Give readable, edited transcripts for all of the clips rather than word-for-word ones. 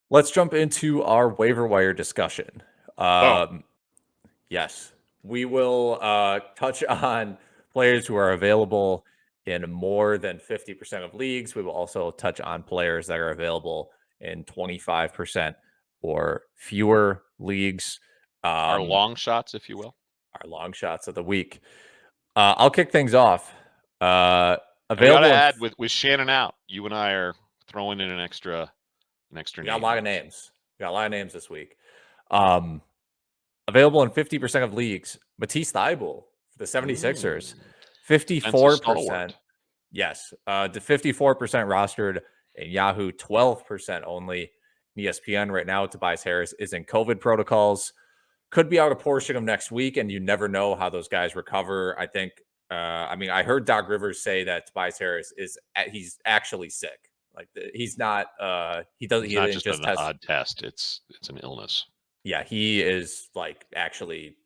Let's jump into our waiver wire discussion. Oh, Yes, we will touch on players who are available in more than 50% of leagues. We will also touch on players that are available in 25% or fewer leagues. our long shots, if you will. Our long shots of the week. I'll kick things off. And we got to add with Shannon out, you and I are throwing in an extra we name. got a lot of names. We got a lot of names this week. Available in 50% of leagues. Matisse Thybulle for the 76ers. 54%. Yes. The 54% rostered in Yahoo, 12% only in ESPN. Right now, Tobias Harris is in COVID protocols. Could be out a portion of next week, and you never know how those guys recover. I think, I heard Doc Rivers say that Tobias Harris he's actually sick. Like he's not, he doesn't, It's he not didn't just an test. odd test. It's an illness. Yeah, he is like actually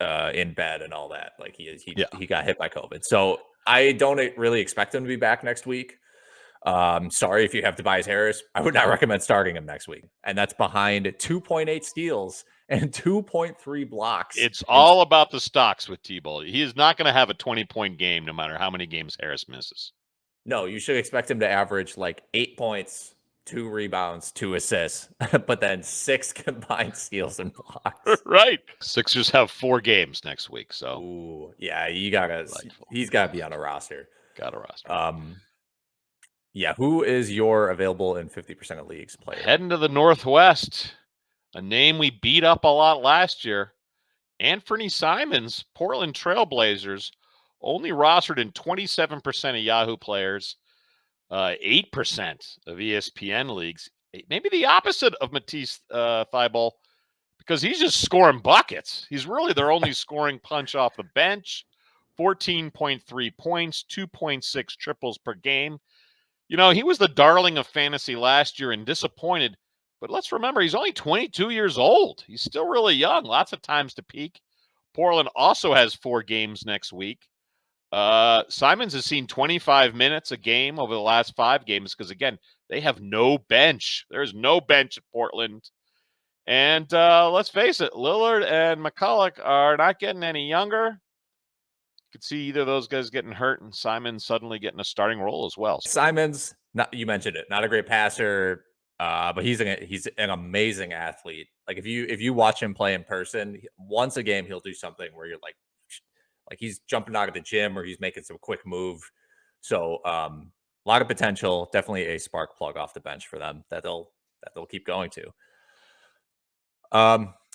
in bed and all that. Like he got hit by COVID. So I don't really expect him to be back next week. Sorry if you have Tobias Harris. I would not recommend starting him next week. And that's behind 2.8 steals and 2.3 blocks. It's all about the stocks with T-Ball. He is not going to have a 20-point game no matter how many games Harris misses. No, you should expect him to average like 8 points, 2 rebounds, 2 assists, but then 6 combined steals and blocks. Right. Sixers have 4 games next week, so. Ooh, yeah, he's got to be on a roster. Got a roster. Yeah, who is your available in 50% of leagues player? Heading to the Northwest, a name we beat up a lot last year. Anfernee Simmons, Portland Trailblazers, only rostered in 27% of Yahoo players, 8% of ESPN leagues. Maybe the opposite of Matisse Thybulle, because he's just scoring buckets. He's really their only scoring punch off the bench. 14.3 points, 2.6 triples per game. You know, he was the darling of fantasy last year and disappointed. But let's remember, he's only 22 years old. He's still really young. Lots of times to peak. Portland also has 4 games next week. Simmons has seen 25 minutes a game over the last 5 games because, again, they have no bench. There's no bench at Portland. And let's face it, Lillard and McCulloch are not getting any younger. You could see either of those guys getting hurt and Simmons suddenly getting a starting role as well. Simmons, you mentioned it, not a great passer, but he's an amazing athlete. Like if you watch him play in person, once a game he'll do something where you're like he's jumping out of the gym or he's making some quick move. So a lot of potential. Definitely a spark plug off the bench for them that they'll keep going to.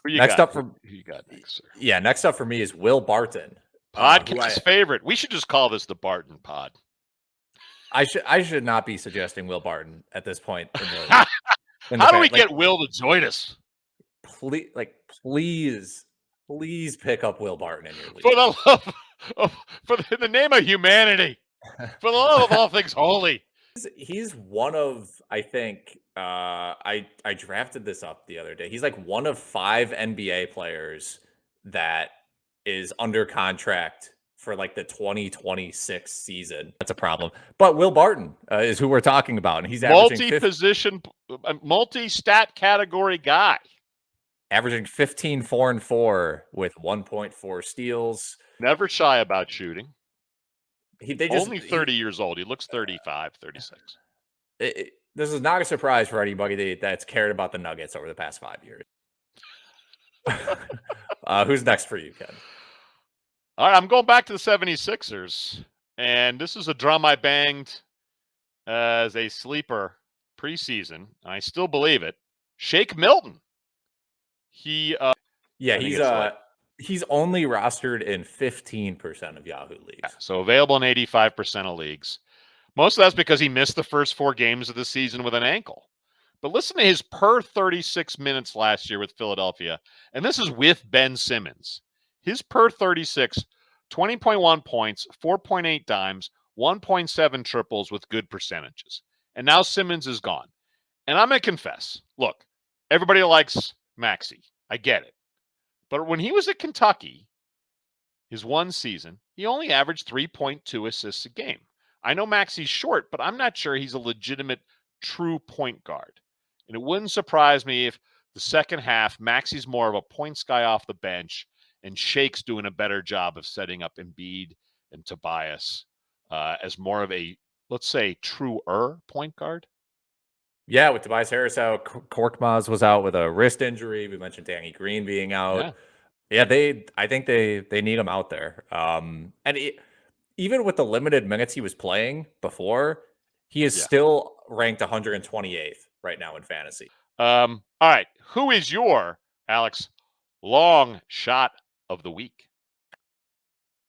Next up for you got next, sir? Yeah, next up for me is Will Barton. Podcast's favorite. We should just call this the Barton Pod. I should not be suggesting Will Barton at this point. How do we get Will to join us? Please pick up Will Barton in your league. For the love in the name of humanity. For the love of all things holy. He's one of, I think, I drafted this up the other day. He's like one of 5 NBA players that is under contract for like the 2026 season. That's a problem. But Will Barton is who we're talking about. And he's multi-position, multi-stat category guy. Averaging 15, 4, and 4 with 1.4 steals. Never shy about shooting. Only 30 years old. He looks 35, 36. This is not a surprise for anybody that's cared about the Nuggets over the past 5 years. Who's next for you, Ken? All right, I'm going back to the 76ers. And this is a drum I banged as a sleeper preseason. I still believe it. Shake Milton. He's only rostered in 15% of Yahoo leagues. Yeah, so available in 85% of leagues. Most of that's because he missed the first 4 games of the season with an ankle. But listen to his per 36 minutes last year with Philadelphia. And this is with Ben Simmons. His per 36, 20.1 points, 4.8 dimes, 1.7 triples with good percentages. And now Simmons is gone. And I'm going to confess, look, everybody likes Maxey. I get it. But when he was at Kentucky, his one season, he only averaged 3.2 assists a game. I know Maxey's short, but I'm not sure he's a legitimate true point guard. And it wouldn't surprise me if the second half, Maxi's more of a points guy off the bench, and Shake's doing a better job of setting up Embiid and Tobias as more of a, let's say, truer point guard. Yeah, with Tobias Harris out, Korkmaz was out with a wrist injury. We mentioned Danny Green being out. Yeah, I think they need him out there. Even with the limited minutes he was playing before, he is still ranked 128th right now in fantasy. All right, who is your, Alex, long shot of the week?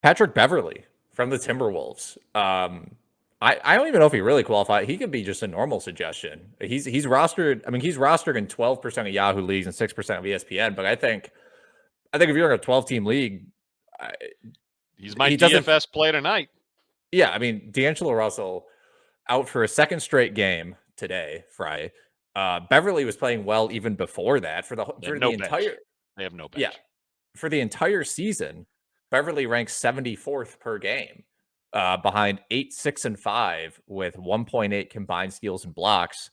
Patrick Beverley from the Timberwolves. I don't even know if he really qualified. He could be just a normal suggestion. He's rostered. I mean, he's rostered in 12% of Yahoo leagues and 6% of ESPN. But I think if you're in a 12-team league, he's my DFS play tonight. Yeah, I mean, D'Angelo Russell out for a second straight game today, Friday. Beverley was playing well even before that for the entire. They have no bench. Yeah, for the entire season, Beverley ranks 74th per game, behind 8, 6, and 5 with 1.8 combined steals and blocks.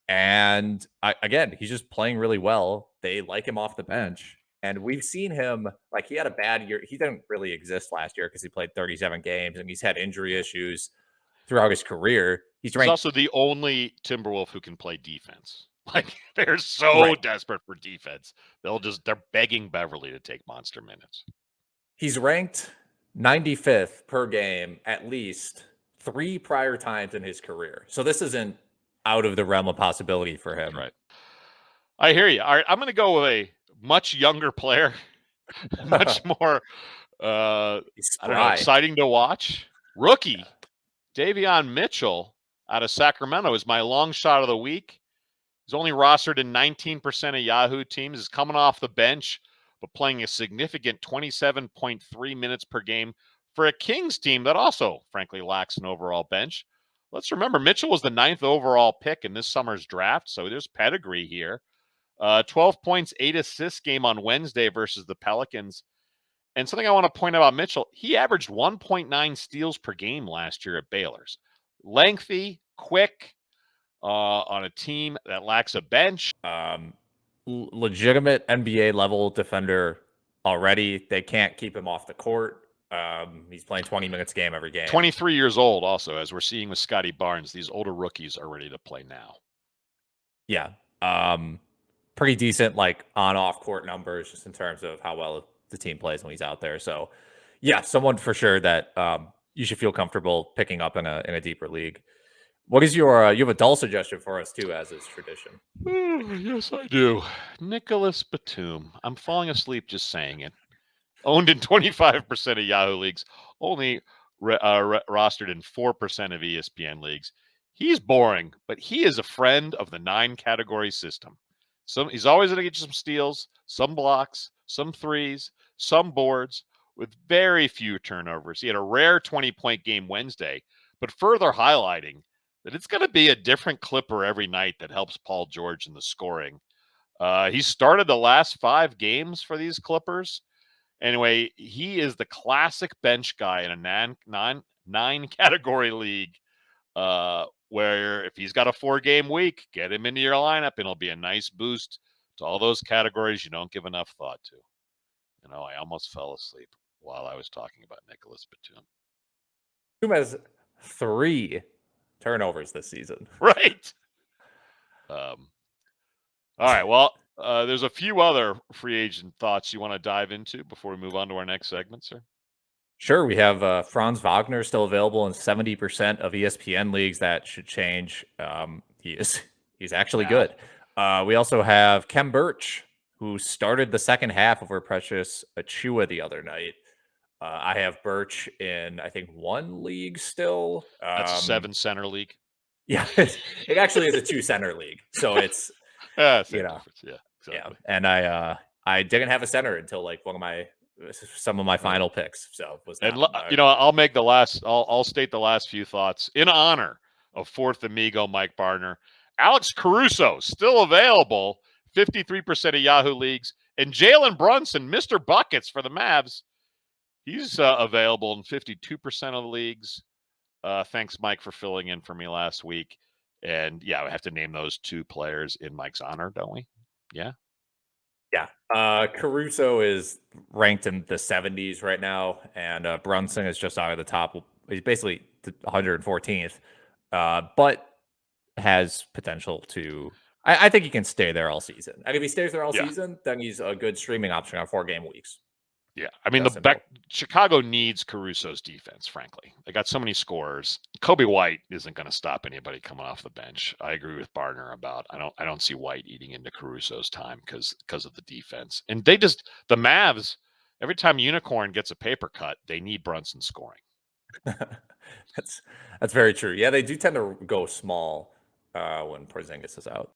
And again, he's just playing really well. They like him off the bench. And we've seen him, like, he had a bad year. He didn't really exist last year because he played 37 games and he's had injury issues throughout his career. He's also the only Timberwolf who can play defense. Like, they're so desperate for defense. They're begging Beverley to take monster minutes. He's ranked 95th per game at least 3 prior times in his career. So this isn't out of the realm of possibility for him. That's right. I hear you. All right, I'm going to go with a much younger player, much more exciting to watch. Rookie Davion Mitchell out of Sacramento is my long shot of the week. He's only rostered in 19% of Yahoo teams. He's coming off the bench, but playing a significant 27.3 minutes per game for a Kings team that also, frankly, lacks an overall bench. Let's remember, Mitchell was the 9th overall pick in this summer's draft, so there's pedigree here. 12 points, 8 assists game on Wednesday versus the Pelicans. And something I want to point out about Mitchell, he averaged 1.9 steals per game last year at Baylor's. Lengthy, quick, on a team that lacks a bench. Legitimate NBA level defender already. They can't keep him off the court. He's playing 20 minutes a game every game. 23 years old also, as we're seeing with Scotty Barnes. These older rookies are ready to play now. Yeah. Pretty decent, like, on-off court numbers just in terms of how well the team plays when he's out there. So, yeah, someone for sure that you should feel comfortable picking up in a deeper league. What is your you have a dull suggestion for us too, as is tradition? Yes, I do. Nicholas Batum. I'm falling asleep just saying it. Owned in 25% of Yahoo leagues, only rostered in 4% of ESPN leagues. He's boring, but he is a friend of the 9-category system. He's always going to get you some steals, some blocks, some threes, some boards, with very few turnovers. He had a rare 20-point game Wednesday, but further highlighting that it's going to be a different Clipper every night that helps Paul George in the scoring. He started the last 5 games for these Clippers. Anyway, he is the classic bench guy in a 9-category league, where if he's got a 4-game week, get him into your lineup, and it'll be a nice boost to all those categories you don't give enough thought to. You know, I almost fell asleep while I was talking about Nicholas Batum. Batum has 3 turnovers this season. Right. All right. Well, there's a few other free agent thoughts you want to dive into before we move on to our next segment, sir. Sure. We have Franz Wagner still available in 70% of ESPN leagues. That should change. He's actually good. We also have Khem Birch, who started the second half over Precious Achiuwa the other night. I have Birch in, I think, 1 league still. That's a 7-center league. Yeah, it actually is a 2-center league. So it's, you know, difference. Yeah, exactly. Yeah. And I didn't have a center until like some of my final picks. So was that, you know, I'll state the last few thoughts in honor of fourth amigo Mike Barner. Alex Caruso still available, 53% of Yahoo leagues, and Jalen Brunson, Mr. Buckets for the Mavs. He's available in 52% of the leagues. Thanks, Mike, for filling in for me last week. And yeah, we have to name those 2 players in Mike's honor, don't we? Yeah. Yeah. Caruso is ranked in the 70s right now, and Brunson is just out of the top. He's basically 114th, but has potential to. I think he can stay there all season. And if he stays there all season, then he's a good streaming option on 4-game weeks. Yeah, I mean, Chicago needs Caruso's defense, frankly. They got so many scorers. Kobe White isn't going to stop anybody coming off the bench. I agree with Barton about I don't see White eating into Caruso's time because of the defense. And the Mavs, every time Unicorn gets a paper cut, they need Brunson scoring. That's very true. Yeah, they do tend to go small when Porzingis is out.